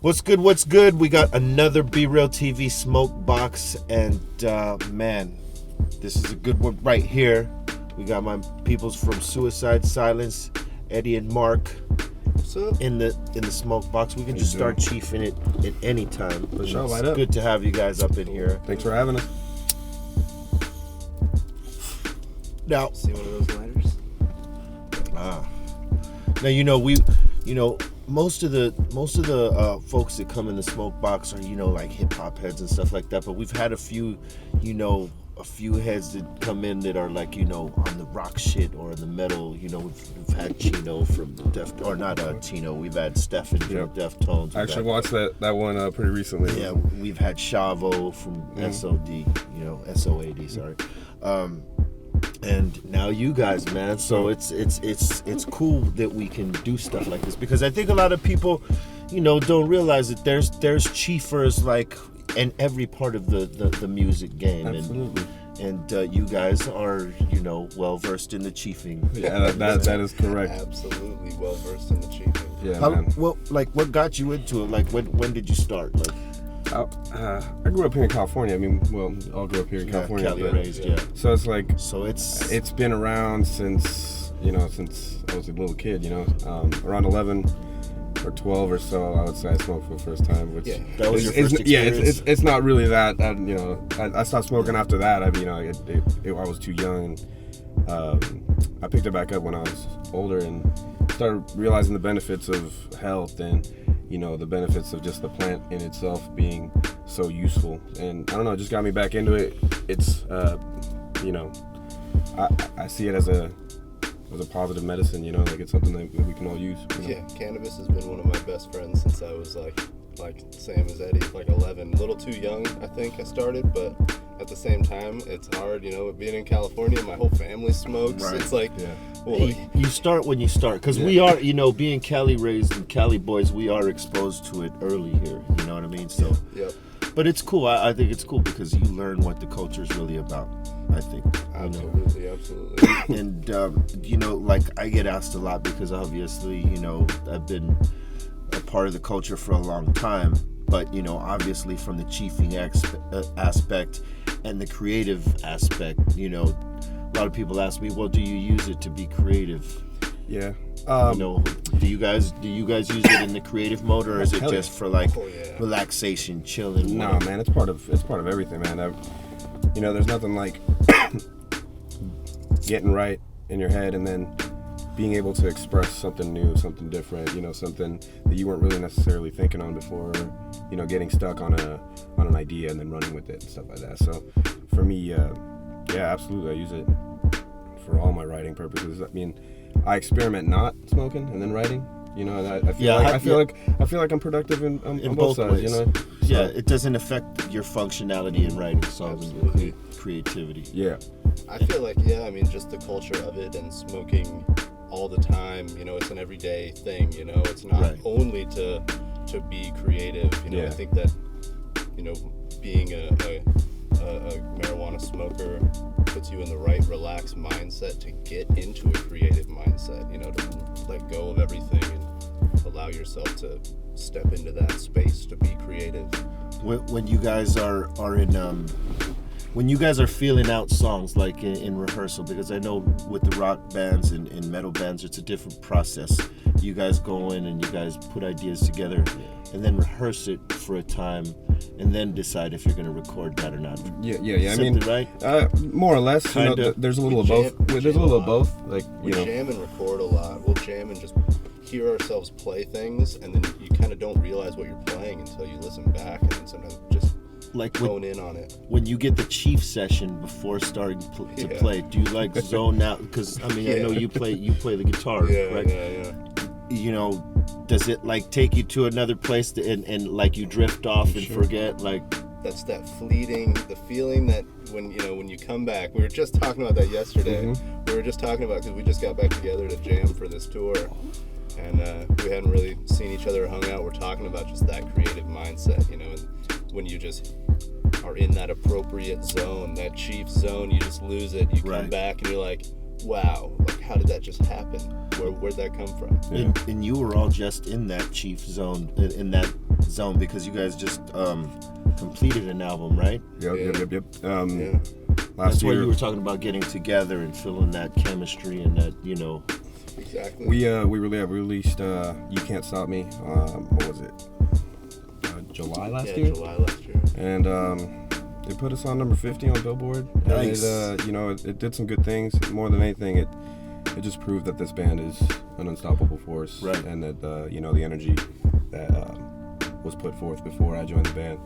What's good? What's good? We got another BREALTV Smokebox, and man, this is a good one right here. We got my peoples from Suicide Silence, Eddie and Mark, What's up? in the Smokebox. We can just start chiefing it at any time. For sure, It's light up. good to have you guys up in here. Thanks for having us. Now, See one of those lighters? now most of the folks that come in the Smokebox are like hip hop heads and stuff like that. But we've had a few heads that come in that are like on the rock shit or the metal. We've had Chino from Chino. We've had Stefan from Deftones. I actually watched that one pretty recently. Yeah, we've had Chavo from SOD. SOAD. Sorry. And now you guys, man. So it's cool that we can do stuff like this, because I think a lot of people, don't realize that there's chiefers like in every part of the music game. Absolutely. And you guys are well versed in the chiefing. Yeah, that is correct. Absolutely well versed in the chiefing. Yeah, man. Well, like, what got you into it? Like, when did you start? Like, I grew up here in California. I mean, well, all grew up here in California. Cali raised, yeah. So it's like, it's been around since I was a little kid. Around 11 or 12 or so, I would say I smoked for the first time. Which that was your first experience. It's not really that. I stopped smoking after that. I was too young. I picked it back up when I was older and started realizing the benefits of health and the benefits of just the plant in itself being so useful. And I don't know, it just got me back into it. It's I see it as a positive medicine. Like it's something that we can all use. Yeah, cannabis has been one of my best friends since I was like same as Eddie, like 11. A little too young, I think I started, but at the same time, it's hard, being in California, my whole family smokes. Right. It's like, you start when you start, because we are, being Cali raised and Cali boys, we are exposed to it early here. You know what I mean? So, but it's cool. I think it's cool because you learn what the culture is really about. I think. Absolutely. And like I get asked a lot because obviously, I've been a part of the culture for a long time, but obviously from the chiefing aspect and the creative aspect, a lot of people ask me, well, do you use it to be creative? Yeah. Do you guys use it in the creative mode, or is it just for like relaxation, chilling? No, man, it's part of everything, man. There's nothing like getting right in your head and then being able to express something new, something different, something that you weren't really necessarily thinking on before, or, getting stuck on an idea and then running with it and stuff like that. So for me, absolutely, I use it for all my writing purposes. I mean, I experiment not smoking and then writing. I feel like I'm productive in both sides. Ways. It doesn't affect your functionality in writing songs and creativity. Yeah, I feel like just the culture of it and smoking all the time. It's an everyday thing. It's not only to be creative. I think that being a marijuana smoker puts you in the right relaxed mindset to get into a creative mindset, to let go of everything and allow yourself to step into that space to be creative. When you guys are in when you guys are feeling out songs like in rehearsal, because I know with the rock bands and metal bands it's a different process. You guys go in and you guys put ideas together and then rehearse it for a time and then decide if you're going to record that or not. Yeah. I mean, right? More or less. There's a little of both. There's a little of both. Like we jam and record a lot. We'll jam and just hear ourselves play things, and then you kind of don't realize what you're playing until you listen back, and then sometimes just hone in on it. When you get the chief session before starting to play, do you like zone out? Because I know you play the guitar, right? Yeah. Does it like take you to another place and like you drift off and forget like? That's that fleeting, the feeling that when you come back. We were just talking about that yesterday. Mm-hmm. We were just talking about, because we just got back together to jam for this tour, and we hadn't really seen each other or hung out. We're talking about just that creative mindset, and when you just are in that appropriate zone, that chief zone, you just lose it. You come back and you're like, wow, like how did that just happen? Where'd that come from? Yeah. And you were all just in that chief zone, in that zone, because you guys just completed an album, right? Yep. Yeah. Last That's year why you were talking about getting together and feeling that chemistry and that, you know. Exactly. we released You Can't Stop Me. What was it? July last year. July last year. And it put us on number 50 on Billboard. Nice. And it did some good things. More than anything, it just proved that this band is an unstoppable force, right? And that the energy that was put forth before I joined the band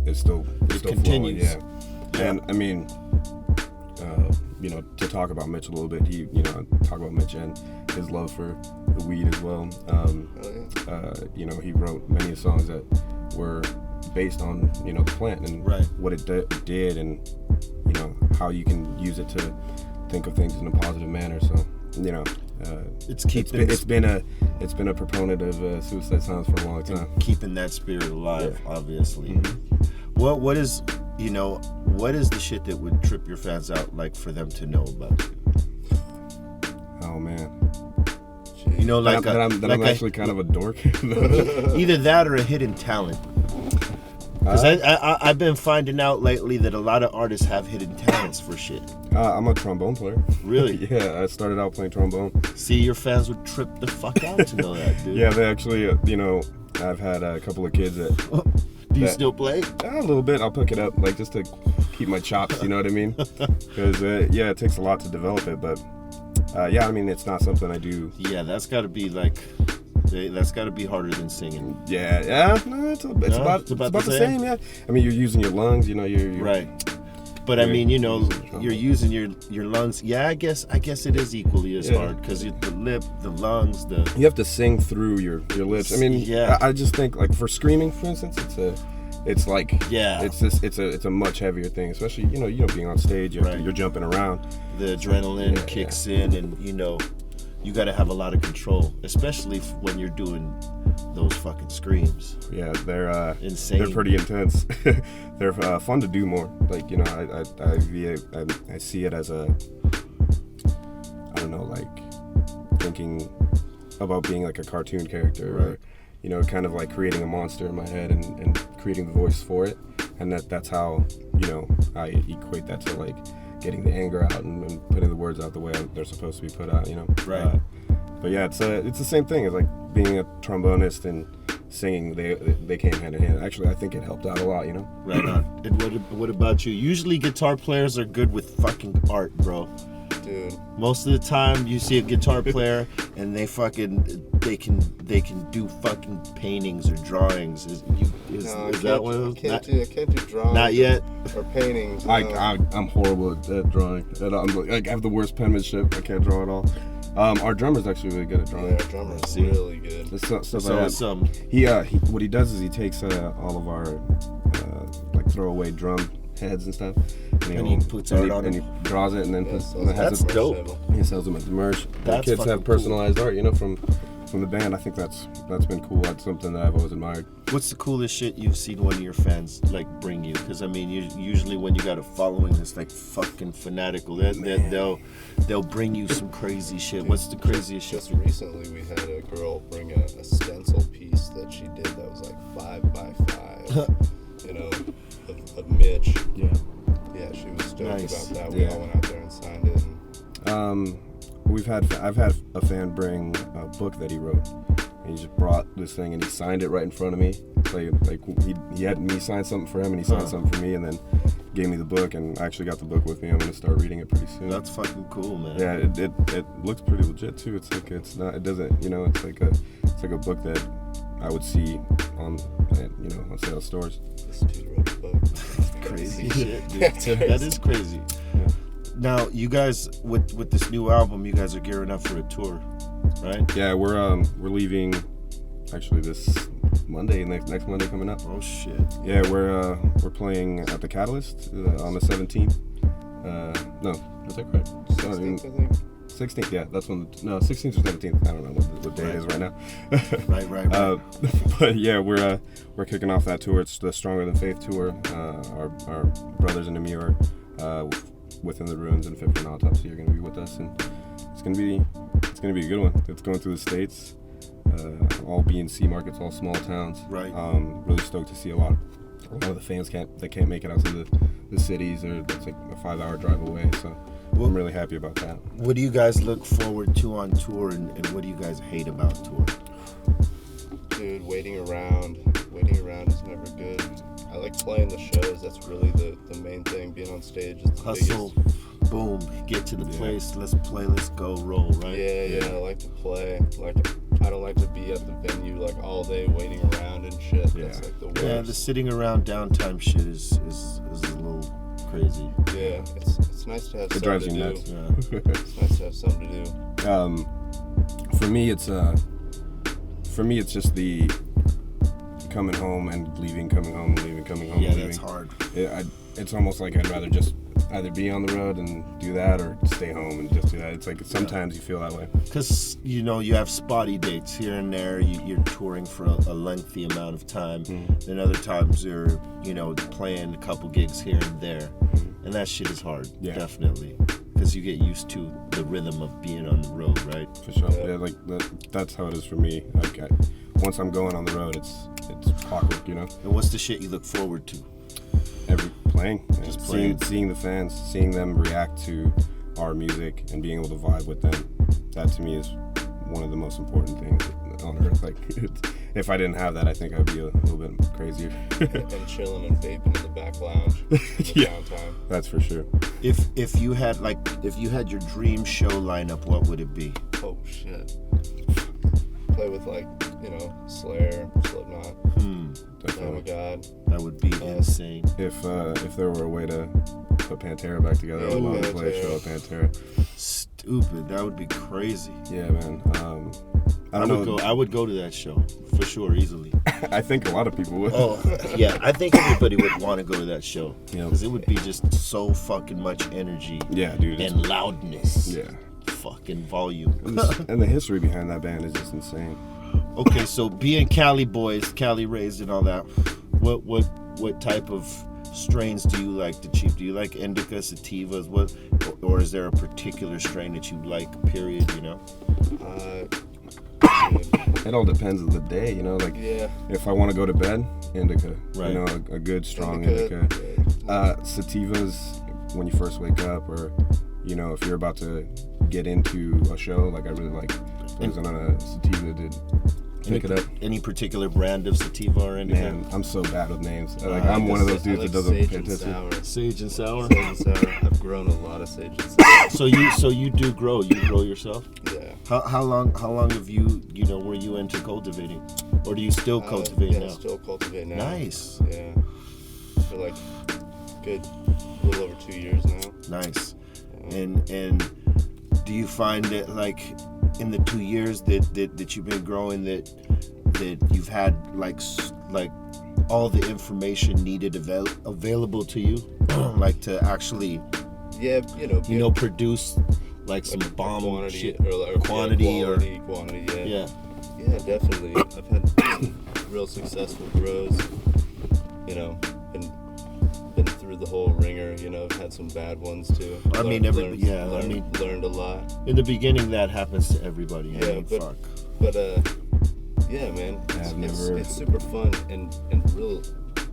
is still flowing. Yeah. And I mean, to talk about Mitch a little bit, talk about Mitch and his love for the weed as well. He wrote many songs that were based on the plant and what it did, and how you can use it to think of things in a positive manner. So it's been a proponent of Suicide Silence for a long time, keeping that spirit alive. Yeah. Obviously. Mm-hmm. What is the shit that would trip your fans out, like, for them to know about you? Oh man. I'm actually kind of a dork. Either that or a hidden talent. Because I've been finding out lately that a lot of artists have hidden talents for shit. I'm a trombone player. Really? Yeah, I started out playing trombone. See, your fans would trip the fuck out to know that, dude. Yeah, they actually, I've had a couple of kids that... Do you still play? A little bit. I'll pick it up, like, just to keep my chops, you know what I mean? Because, it takes a lot to develop it, but, it's not something I do. Yeah, that's got to be, harder than singing. Yeah, no, it's about the same, yeah. I mean, you're using your lungs, you're right. But I mean, you're using your lungs. Yeah, I guess it is equally as hard, because the lip, the lungs, you have to sing through your lips. I mean, yeah. I just think, like, for screaming, for instance, it's a much heavier thing, especially being on stage. You're jumping around. The adrenaline kicks in, and you got to have a lot of control, especially when you're doing those fucking screams. Yeah, they're insane. They're pretty intense. They're fun to do more. Like, I see it as thinking about being like a cartoon character, or kind of like creating a monster in my head and creating the voice for it, and that's how I equate that to, like, getting the anger out and putting the words out the way they're supposed to be put out, Right. But yeah, it's the same thing. It's like being a trombonist and singing. They came hand in hand. Actually, I think it helped out a lot, Right on. And what about you? Usually guitar players are good with fucking art, bro. Dude. Most of the time you see a guitar player and they can do fucking paintings or drawings. Is that one of those? I can't do drawings. Not yet. Or paintings. No. I'm horrible at drawing. I have the worst penmanship. I can't draw at all. Our drummer's actually really good at drawing. Yeah, our drummer's really good. What he does is he takes all of our throwaway drum heads and stuff, and he puts art on it, and he draws it, and then that's dope. He sells them at the merch. The kids have personalized art, from the band. I think that's been cool. That's something that I've always admired. What's the coolest shit you've seen one of your fans bring you? Because I mean, usually when you got a following that's like fucking fanatical, they'll bring you some crazy shit. What's the craziest shit? Just recently, we had a girl bring a stencil piece that she did that was like 5x5. Of Mitch. Yeah, she was stoked about that. We all went out there and signed it. I've had a fan bring a book that he wrote, and he just brought this thing and he signed it right in front of me. Like he had me sign something for him, and he signed something for me, and then gave me the book. And I actually got the book with me. I'm gonna start reading it pretty soon. That's fucking cool, man. Yeah, it looks pretty legit too. It's like it's like a book that I would see on sales stores. This dude wrote a book. Crazy shit, dude. That is crazy. Yeah. Now, you guys, with this new album, you guys are gearing up for a tour, right? Yeah, we're leaving actually this Monday, next Monday coming up. Oh shit. Yeah, we're playing at the Catalyst on the 17th. No, is that correct? 16th, I think. 16th, yeah, that's when. 16th or 17th. I don't know what day it is right now. Right. But yeah, we're kicking off that tour. It's the Stronger Than Faith tour. Our brothers and me are Within the Ruins and Fit for an Autopsy are going to be with us, and it's going to be a good one. It's going through the States, all B and C markets, all small towns. Right. Really stoked to see a lot of the fans that can't make it out to the cities, or that's like a 5-hour drive away. So I'm really happy about that. What do you guys look forward to on tour, and what do you guys hate about tour? Dude, waiting around is never good. I like playing the shows. That's really the main thing. Being on stage is the Hustle, biggest. boom, get to the place. Let's play, let's go, roll, right? Yeah. I like to play. I don't like to be at the venue like all day waiting around and shit. Yeah. That's like the worst. Yeah, the sitting around downtime shit is a little crazy. Yeah, it's nice to have It something drives to you do. nuts. Yeah. It's nice to have something to do. For me, it's just the coming home and leaving, coming home, and leaving, coming home, Yeah, and leaving. that's hard. It's almost like I'd rather just either be on the road and do that, or stay home and just do that. It's like sometimes you feel that way. Because, you have spotty dates here and there. You're touring for a lengthy amount of time. Then other times you're, playing a couple gigs here and there. And that shit is hard, definitely. Because you get used to the rhythm of being on the road, right? For sure. Yeah, that's how it is for me. Once I'm going on the road, it's clockwork, And what's the shit you look forward to? Playing. Just playing. Seeing the fans, seeing them react to our music and being able to vibe with them. That to me is one of the most important things on earth. If I didn't have that, I think I'd be a little bit crazier. And chilling and vaping in the back lounge in the downtime. That's for sure. If you had your dream show lineup, what would it be? Oh shit. Play with Slayer, Slipknot. Oh my god. That would be insane. If there were a way to put Pantera back together, I would love to play a show with Pantera. Stupid. That would be crazy. Yeah, man. I would go to that show for sure, easily. I think a lot of people would. Oh, yeah. I think everybody would want to go to that show. Yeah. Because it would be just so fucking much energy. Yeah, dude. And loudness. Yeah. Fucking volume. And the history behind that band is just insane. Okay, so being Cali boys, Cali raised and all that, what type of strains do you like to cheap? Do you like indica, sativas? Or is there a particular strain that you like, period, It all depends on the day, If I want to go to bed, indica. Right. A good strong indica. Sativas when you first wake up, or if you're about to get into a show, I really like focusing on a sativa to pick it up. Any particular brand of sativa or anything? Man, I'm so bad with names. I'm one of those dudes that doesn't pay attention. Sage and sour. Sage and sour. I've grown a lot of sage and sour. So you do grow. You grow yourself? Yeah. How long have you were you into cultivating, or do you still cultivate now? Still cultivate now. Nice. Yeah. For good little over 2 years now. Nice. And do you find that in the 2 years that you've been growing that you've had all the information needed available to you, to actually produce some bomb quantity shit or quantity yeah. Yeah, definitely. I've had real successful grows, been through the whole ringer, I've had some bad ones too. Learned a lot. In the beginning, that happens to everybody. But yeah, man, it's super fun and real.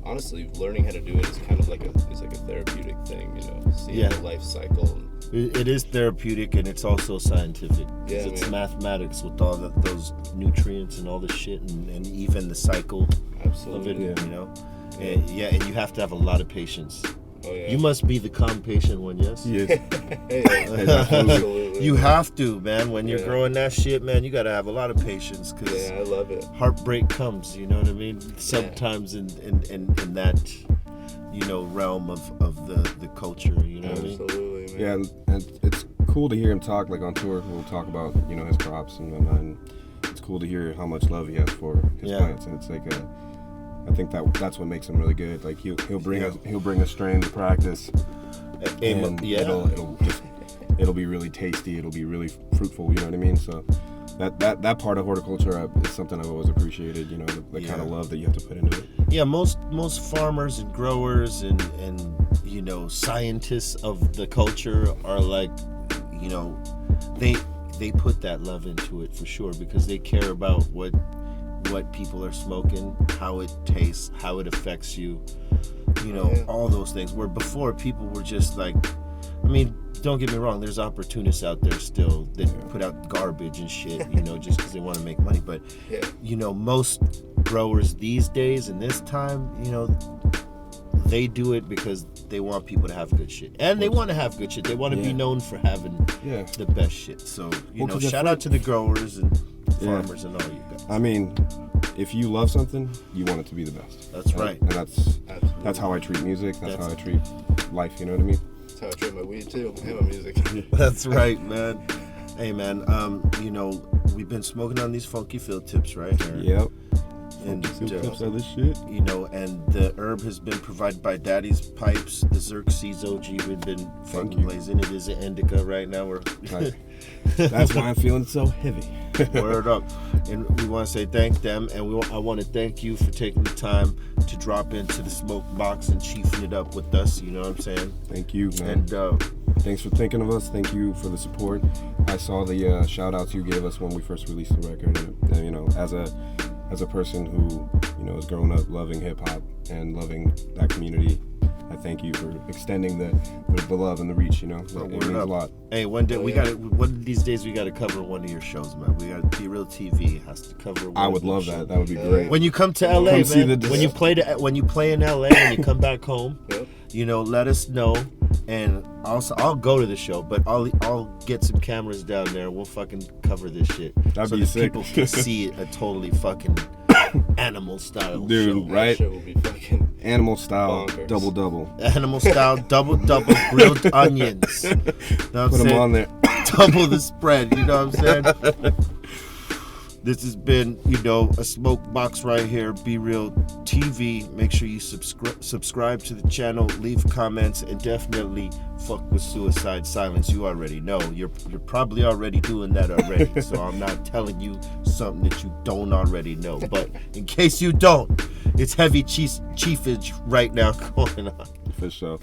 Honestly, learning how to do it is kind of like a therapeutic thing, seeing the life cycle. It is therapeutic, and it's also scientific. Yeah, it's mathematics with all those nutrients and all the shit, and even the cycle Absolutely. of it, And you have to have a lot of patience. Oh, yeah. You must be the calm patient one, yes? Yes. Absolutely. You have to, man. When you're growing that shit, man, you got to have a lot of patience, because I love it. heartbreak comes, you know what I mean? Sometimes in that, realm of the culture, you know what I mean? Absolutely, man. Yeah, and it's cool to hear him talk on tour. We'll talk about, his crops and whatnot. And it's cool to hear how much love he has for his plants. And it's I think that's what makes him really good. He'll bring a strain to practice, and it'll be really tasty. It'll be really fruitful. You know what I mean? So that part of horticulture is something I've always appreciated. You know, the kind of love that you have to put into it. Yeah, most farmers and growers and you know, scientists of the culture are like, you know, they put that love into it for sure, because they care about what people are smoking, how it tastes, how it affects you, you know, all those things. Where before people were just like, I mean, don't get me wrong, there's opportunists out there still that put out garbage and shit, you know, just because they want to make money. But you know, most growers these days in this time, you know, they do it because they want people to have good shit, and they want to have good shit. They want to be known for having the best shit. So you know, shout out to the growers and farmers and all you guys. I mean, if you love something, you want it to be the best. That's right. And that's how I treat music. That's how I treat life. You know what I mean? That's how I treat my weed too, and my music. That's right, man. Hey, man. You know, we've been smoking on these funky field tips, right? Yep. And tips of this shit. You know, and the herb has been provided by Daddy's Pipes. The Xerxes OG we've been fucking blazing. It is an indica right now. That's why I'm feeling so heavy. Word up. And we want to say thank them, and I want to thank you for taking the time to drop into the Smokebox and chiefing it up with us. You know what I'm saying? Thank you, man. And thanks for thinking of us. Thank you for the support. I saw the shout outs you gave us when we first released the record, and you know, as a person who, you know, has grown up loving hip hop and loving that community, I thank you for extending the love and the reach. You know, it means a lot. Hey, one of these days we got to cover one of your shows, man. We got BREALTV has to cover. I would love that. That would be great. When you come to LA, man. When you play in LA, when you come back home, you know, let us know, and I'll go to the show, but I'll get some cameras down there. We'll fucking cover this shit. That'd so be that sick. People can see a totally fucking animal style dude, show. right? That shit will be fucking animal style bonkers. double. Animal style double grilled onions. You know what I'm Put saying? them on there. Double the spread. You know what I'm saying? This has been, you know, a Smokebox right here, Be Real TV. Make sure you subscribe to the channel, leave comments, and definitely fuck with Suicide Silence. You already know. You're probably already doing that already. So I'm not telling you something that you don't already know. But in case you don't, it's heavy chiefage right now going on. For sure.